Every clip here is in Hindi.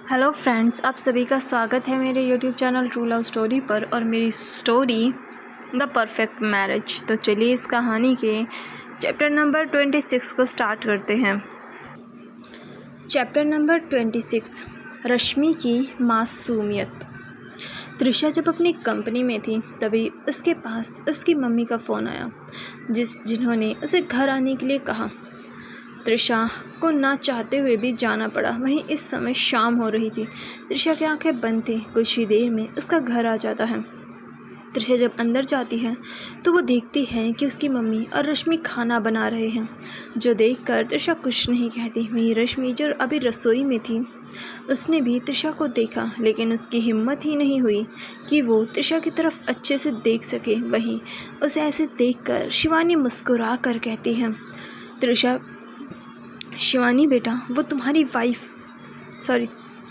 हेलो फ्रेंड्स, आप सभी का स्वागत है मेरे YouTube channel true love story पर और मेरी स्टोरी द परफेक्ट मैरिज। तो चलिए इस कहानी के चैप्टर नंबर 26 को स्टार्ट करते हैं। चैप्टर नंबर 26, रश्मि की मासूमियत। त्रिशा जब अपनी कंपनी में थी तभी उसके पास उसकी मम्मी का फ़ोन आया जिन्होंने उसे घर आने के लिए कहा। त्रिशा को ना चाहते हुए भी जाना पड़ा। वहीं इस समय शाम हो रही थी। त्रिशा की आंखें बंद थी। कुछ ही देर में उसका घर आ जाता है। त्रिशा जब अंदर जाती है तो वो देखती है कि उसकी मम्मी और रश्मि खाना बना रहे हैं, जो देखकर त्रिशा कुछ नहीं कहती। वहीं रश्मि जो अभी रसोई में थी उसने भी त्रिशा को देखा, लेकिन उसकी हिम्मत ही नहीं हुई कि वो त्रिशा की तरफ अच्छे से देख सके। वहीं उसे ऐसे देखकर शिवानी मुस्कुरा कर कहती है, त्रिशा, शिवानी बेटा वो तुम्हारी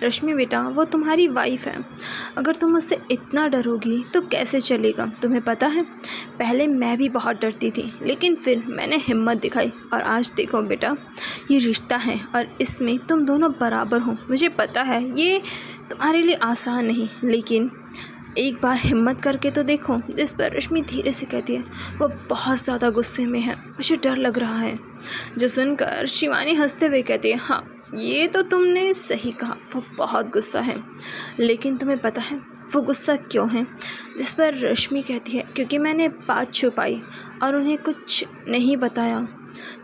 रश्मि बेटा वो तुम्हारी वाइफ है। अगर तुम उससे इतना डरोगी तो कैसे चलेगा। तुम्हें पता है, पहले मैं भी बहुत डरती थी, लेकिन फिर मैंने हिम्मत दिखाई और आज देखो बेटा, ये रिश्ता है और इसमें तुम दोनों बराबर हो। मुझे पता है ये तुम्हारे लिए आसान नहीं, लेकिन एक बार हिम्मत करके तो देखो। जिस पर रश्मि धीरे से कहती है, वो बहुत ज़्यादा गुस्से में है, मुझे डर लग रहा है। जो सुनकर शिवानी हंसते हुए कहती है, हाँ ये तो तुमने सही कहा, वो बहुत गुस्सा है, लेकिन तुम्हें पता है वो गुस्सा क्यों है। जिस पर रश्मि कहती है, क्योंकि मैंने बात छुपाई और उन्हें कुछ नहीं बताया।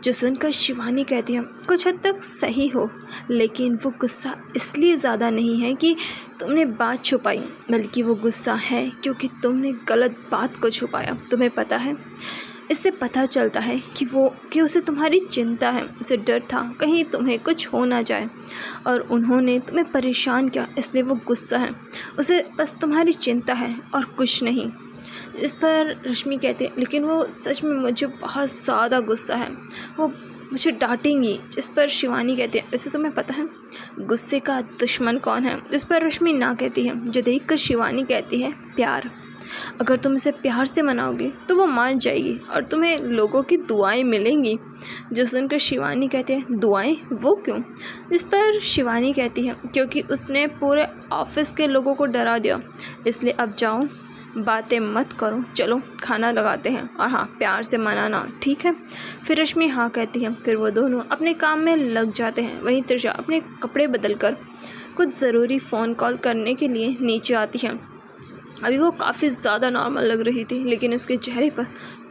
जो सुनकर शिवानी कहती है, कुछ हद तक सही हो, लेकिन वो गुस्सा इसलिए ज़्यादा नहीं है कि तुमने बात छुपाई, बल्कि वो गुस्सा है क्योंकि तुमने गलत बात को छुपाया। तुम्हें पता है, इससे पता चलता है कि उसे तुम्हारी चिंता है, उसे डर था कहीं तुम्हें कुछ हो ना जाए और उन्होंने तुम्हें परेशान किया, इसलिए वो गुस्सा है। उसे बस तुम्हारी चिंता है और कुछ नहीं। इस पर रश्मि कहते हैं, लेकिन वो सच में मुझे बहुत ज़्यादा गुस्सा है, वो मुझे डांटेंगी। जिस पर शिवानी कहते हैं, वैसे तुम्हें पता है गुस्से का दुश्मन कौन है। इस पर रश्मि ना कहती है। जो देखकर शिवानी कहती है, प्यार। अगर तुम इसे प्यार से मनाओगी तो वो मान जाएगी और तुम्हें लोगों की दुआएं मिलेंगी। जो सुनकर शिवानी कहते हैं, दुआएं, वो क्यों। इस पर शिवानी कहती है, क्योंकि उसने पूरे ऑफिस के लोगों को डरा दिया, इसलिए अब जाओ, बातें मत करो, चलो खाना लगाते हैं, और हाँ प्यार से मनाना, ठीक है। फिर रश्मि हाँ कहती है। फिर वो दोनों अपने काम में लग जाते हैं। वहीं त्रिशा अपने कपड़े बदलकर कुछ ज़रूरी फ़ोन कॉल करने के लिए नीचे आती है। अभी वो काफ़ी ज़्यादा नॉर्मल लग रही थी, लेकिन उसके चेहरे पर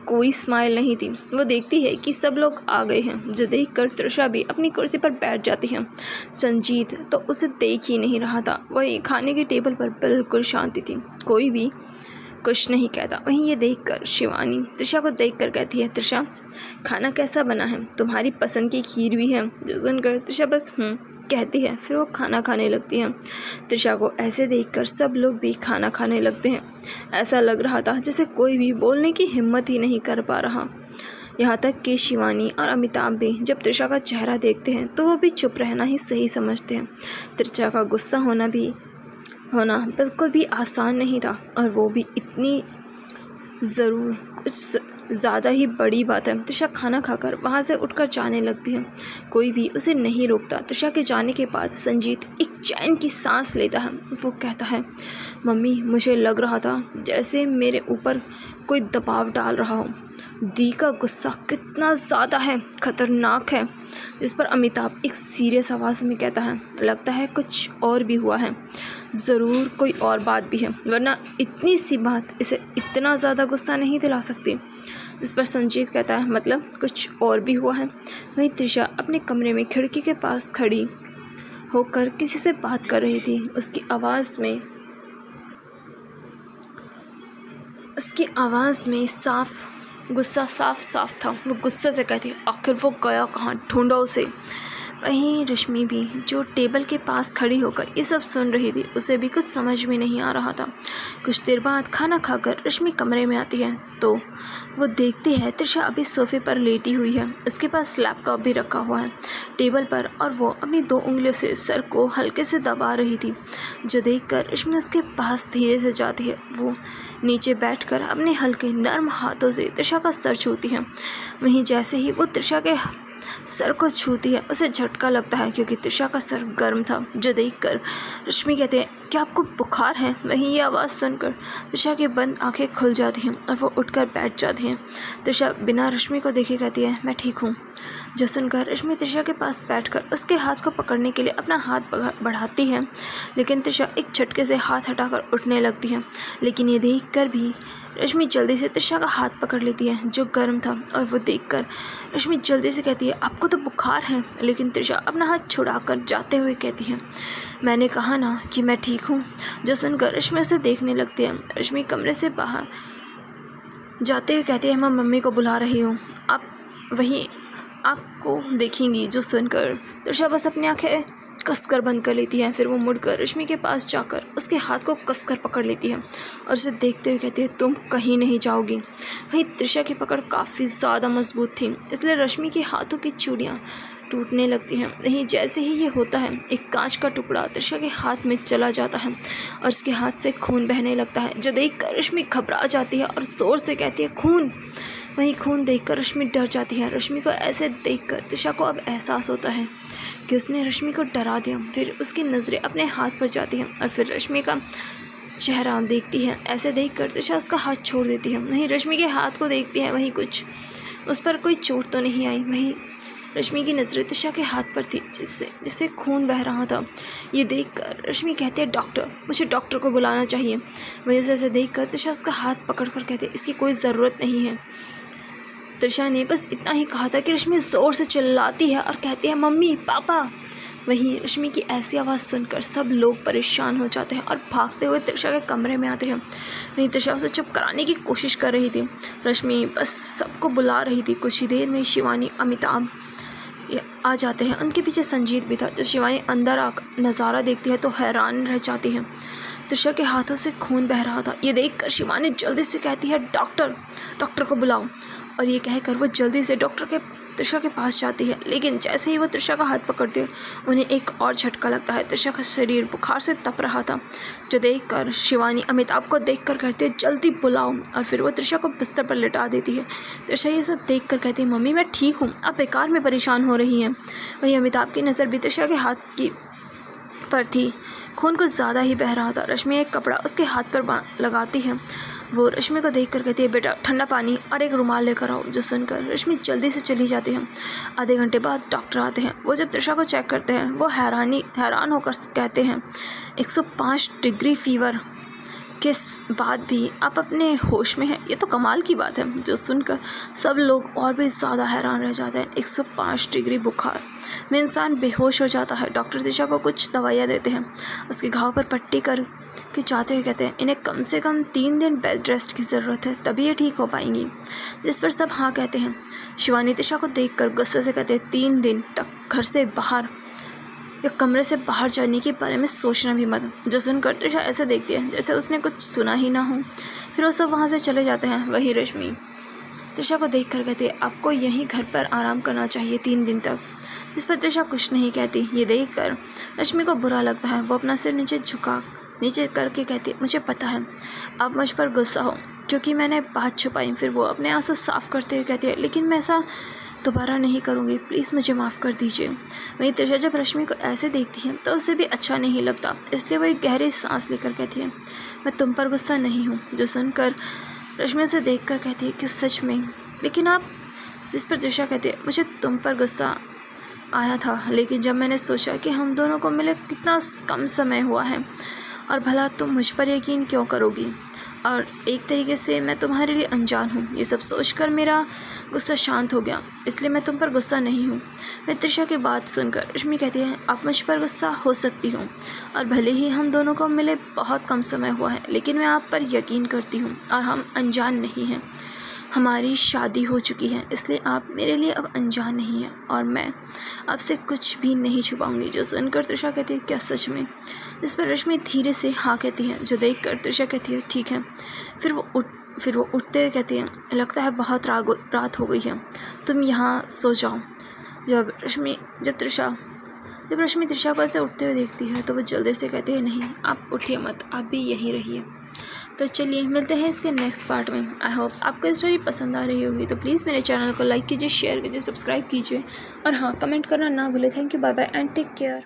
कोई स्माइल नहीं थी। वो देखती है कि सब लोग आ गए हैं, जो देखकर त्रिशा भी अपनी कुर्सी पर बैठ जाती है। संजीत तो उसे देख ही नहीं रहा था। वही खाने के टेबल पर बिल्कुल शांति थी, कोई भी कुछ नहीं कहता। वहीं ये देखकर शिवानी त्रिशा को देखकर कहती है, त्रिशा खाना कैसा बना है, तुम्हारी पसंद की खीर भी है। जो सुनकर त्रिशा बस कहती है। फिर वो खाना खाने लगती है। त्रिशा को ऐसे देखकर सब लोग भी खाना खाने लगते हैं। ऐसा लग रहा था जैसे कोई भी बोलने की हिम्मत ही नहीं कर पा रहा। यहाँ तक कि शिवानी और अमिताभ भी जब त्रिशा का चेहरा देखते हैं तो वो भी चुप रहना ही सही समझते हैं। त्रिशा का गुस्सा होना बिल्कुल भी आसान नहीं था, और वो भी इतनी ज़रूर कुछ ज़्यादा ही बड़ी बात है। त्रिशा खाना खाकर वहाँ से उठकर जाने लगती है। कोई भी उसे नहीं रोकता। त्रिशा के जाने के बाद संजीत एक चैन की सांस लेता है। वो कहता है, मम्मी मुझे लग रहा था जैसे मेरे ऊपर कोई दबाव डाल रहा हो। दी का गुस्सा कितना ज़्यादा है, ख़तरनाक है। इस पर अमिताभ एक सीरियस आवाज़ में कहता है, लगता है कुछ और भी हुआ है, ज़रूर कोई और बात भी है, वरना इतनी सी बात इसे इतना ज़्यादा गुस्सा नहीं दिला सकती। इस पर संजीत कहता है, मतलब कुछ और भी हुआ है। वहीं त्रिशा अपने कमरे में खिड़की के पास खड़ी होकर किसी से बात कर रही थी। उसकी आवाज़ में गुस्सा साफ साफ था। वो गुस्से से कहती, आखिर वो गया कहाँ, ढूंढो उसे। वहीं रश्मि भी जो टेबल के पास खड़ी होकर ये सब सुन रही थी, उसे भी कुछ समझ में नहीं आ रहा था। कुछ देर बाद खाना खाकर रश्मि कमरे में आती है तो वो देखती है त्रिशा अभी सोफे पर लेटी हुई है। उसके पास लैपटॉप भी रखा हुआ है टेबल पर, और वो अपनी 2 उंगलियों से सर को हल्के से दबा रही थी। जो देखकर रश्मि उसके पास धीरे से जाती है। वो नीचे बैठकर अपने हल्के नर्म हाथों से त्रिशा का सर छूती है। वहीं जैसे ही वो त्रिशा के सर को छूती है। उसे झटका लगता है क्योंकि त्रिशा का सर गर्म था, जो देखकर रश्मि कहते हैं, क्या आपको बुखार है? वहीं ये आवाज़ सुनकर त्रिशा की बंद आंखें खुल जाती हैं और वो उठकर बैठ जाती हैं। त्रिशा बिना रश्मि को देखे कहती है, मैं ठीक हूँ। जो सुनकर रश्मि त्रिशा के पास बैठकर उसके हाथ को पकड़ने के लिए अपना हाथ बढ़ाती है, लेकिन त्रिशा एक झटके से हाथ हटाकर उठने लगती है। लेकिन ये देखकर भी रश्मि जल्दी से त्रिशा का हाथ पकड़ लेती है जो गर्म था, और वो देखकर रश्मि जल्दी से कहती है, आपको तो बुखार है। लेकिन त्रिशा अपना हाथ छुड़ाकर जाते हुए कहती है, मैंने कहा ना कि मैं ठीक हूँ। जो सुनकर रश्मि उसे देखने लगती है। रश्मि कमरे से बाहर जाते हुए कहती है, मैं मम्मी को बुला रही हूँ, आप वहीं आपको देखेंगी। जो सुनकर त्रिशा बस अपनी आंखें कसकर बंद कर लेती है। फिर वो मुड़कर रश्मि के पास जाकर उसके हाथ को कसकर पकड़ लेती है और उसे देखते हुए कहती है, तुम कहीं नहीं जाओगी। वहीं त्रिशा की पकड़ काफ़ी ज़्यादा मजबूत थी, इसलिए रश्मि के हाथों की चूड़ियाँ टूटने लगती हैं। वहीं जैसे ही ये होता है, एक कांच का टुकड़ा त्रिशा के हाथ में चला जाता है और उसके हाथ से खून बहने लगता है, जो देखकर रश्मि घबरा जाती है और ज़ोर से कहती है, खून। वहीं खून देखकर रश्मि डर जाती है। रश्मि को ऐसे देखकर त्रिशा को अब एहसास होता है कि उसने रश्मि को डरा दिया। फिर उसकी नज़रें अपने हाथ पर जाती हैं और फिर रश्मि का चेहरा देखती है। ऐसे देखकर त्रिशा उसका हाथ छोड़ देती है। वहीं रश्मि के हाथ को देखती है, वहीं कुछ उस पर कोई चोट तो नहीं आई। वहीं रश्मि की नज़रें त्रिशा के हाथ पर थी, जिससे खून बह रहा था। ये देखकर रश्मि कहती है, डॉक्टर, मुझे डॉक्टर को बुलाना चाहिए। वहीं उसे ऐसे देखकर त्रिशा उसका हाथ पकड़कर कहती है, इसकी कोई ज़रूरत नहीं है। त्रिशा ने बस इतना ही कहा था कि रश्मि ज़ोर से चिल्लाती है और कहती है, मम्मी, पापा। वहीं रश्मि की ऐसी आवाज़ सुनकर सब लोग परेशान हो जाते हैं और भागते हुए त्रिशा के कमरे में आते हैं। वहीं त्रिशा उसे चुप कराने की कोशिश कर रही थी। रश्मि बस सबको बुला रही थी। कुछ ही देर में शिवानी, अमिताभ आ जाते हैं। उनके पीछे संजीत भी था। जब शिवानी अंदर आकर नज़ारा देखती है तो हैरान रह जाती है। त्रिशा के हाथों से खून बह रहा था। ये देखकर शिवानी जल्दी से कहती है, डॉक्टर को बुलाओ। और ये कहकर वो जल्दी से त्रिशा के पास जाती है। लेकिन जैसे ही वो त्रिशा का हाथ पकड़ती है, उन्हें एक और झटका लगता है। त्रिशा का शरीर बुखार से तप रहा था, जो देखकर शिवानी अमिताभ को देखकर कहती है, जल्दी बुलाओ। और फिर वो त्रिशा को बिस्तर पर लिटा देती है। त्रिशा ये सब देखकर कहती है, मम्मी, मैं ठीक हूँ, आप बेकार में परेशान हो रही हैं। वहीं अमिताभ की नज़र भी त्रिशा के हाथ पर थी। खून कुछ ज़्यादा ही बह रहा था। रश्मि एक कपड़ा उसके हाथ पर लगाती है। वो रश्मि को देखकर कहती है, बेटा, ठंडा पानी और एक रुमाल लेकर आओ। जो सुनकर रश्मि जल्दी से चली जाती है। आधे घंटे बाद डॉक्टर आते हैं। वो जब त्रिशा को चेक करते हैं, वो हैरान होकर कहते हैं, 105 डिग्री फीवर के बाद भी आप अपने होश में हैं, ये तो कमाल की बात है। जो सुनकर सब लोग और भी ज़्यादा हैरान रह जाते हैं। 105 डिग्री बुखार में इंसान बेहोश हो जाता है। डॉक्टर त्रिशा को कुछ दवाइयाँ देते हैं। उसके घाव पर पट्टी कर के चाहते हुए कहते हैं, इन्हें कम से कम 3 दिन बेड रेस्ट की ज़रूरत है, तभी ये ठीक हो पाएंगी। जिस पर सब हाँ कहते हैं। शिवानी त्रिशा को देखकर गुस्से से कहते हैं, 3 दिन तक घर से बाहर या कमरे से बाहर जाने के बारे में सोचना भी मत। जो सुनकर त्रिशा ऐसे देखती है जैसे उसने कुछ सुना ही ना हो। फिर वो सब वहाँ से चले जाते हैं। वही रश्मि त्रिशा को देखकर कहती है, आपको यहीं घर पर आराम करना चाहिए 3 दिन तक। इस पर त्रिशा कुछ नहीं कहती। ये देखकर रश्मि को बुरा लगता है। वो अपना सिर नीचे करके कहती है, मुझे पता है आप मुझ पर गुस्सा हो क्योंकि मैंने बात छुपाई। फिर वो अपने आंसू साफ करते हुए कहती है, लेकिन मैं ऐसा दोबारा नहीं करूँगी, प्लीज़ मुझे माफ़ कर दीजिए। वहीं त्रिशा जब रश्मि को ऐसे देखती है तो उसे भी अच्छा नहीं लगता, इसलिए वो एक गहरी सांस लेकर कहती है, मैं तुम पर गुस्सा नहीं हूँ। जो सुनकर रश्मि से देखकर कहती है कि सच में, लेकिन आप। जिस पर त्रिशा कहती है, मुझे तुम पर गुस्सा आया था, लेकिन जब मैंने सोचा कि हम दोनों को मिले कितना कम समय हुआ है और भला तुम मुझ पर यकीन क्यों करोगी, और एक तरीके से मैं तुम्हारे लिए अनजान हूँ। ये सब सोचकर मेरा गुस्सा शांत हो गया, इसलिए मैं तुम पर गुस्सा नहीं हूँ। मैं त्रिशा की बात सुनकर रश्मि कहती है, आप मुझ पर गुस्सा हो सकती हूँ और भले ही हम दोनों को मिले बहुत कम समय हुआ है, लेकिन मैं आप पर यकीन करती हूँ और हम अनजान नहीं हैं। हमारी शादी हो चुकी है, इसलिए आप मेरे लिए अब अनजान नहीं हैं और मैं आपसे कुछ भी नहीं छुपाऊंगी। जो सुनकर त्रिशा कहती है, क्या सच में? इस पर रश्मि धीरे से हाँ कहती है। जो देखकर त्रिशा कहती है, ठीक है। फिर वो उठते हुए कहती है, लगता है बहुत रात हो गई है, तुम यहाँ सो जाओ। जब रश्मि त्रिशा को ऐसे उठते हुए देखती है तो वो जल्दी से कहती है, नहीं, आप उठिए मत, आप भी यहीं रहिए। तो चलिए मिलते हैं इसके नेक्स्ट पार्ट में। आई होप आपको स्टोरी पसंद आ रही होगी, तो प्लीज़ मेरे चैनल को लाइक कीजिए, शेयर कीजिए, सब्सक्राइब कीजिए और हाँ, कमेंट करना ना भूलें। Thank you, bye bye and take care.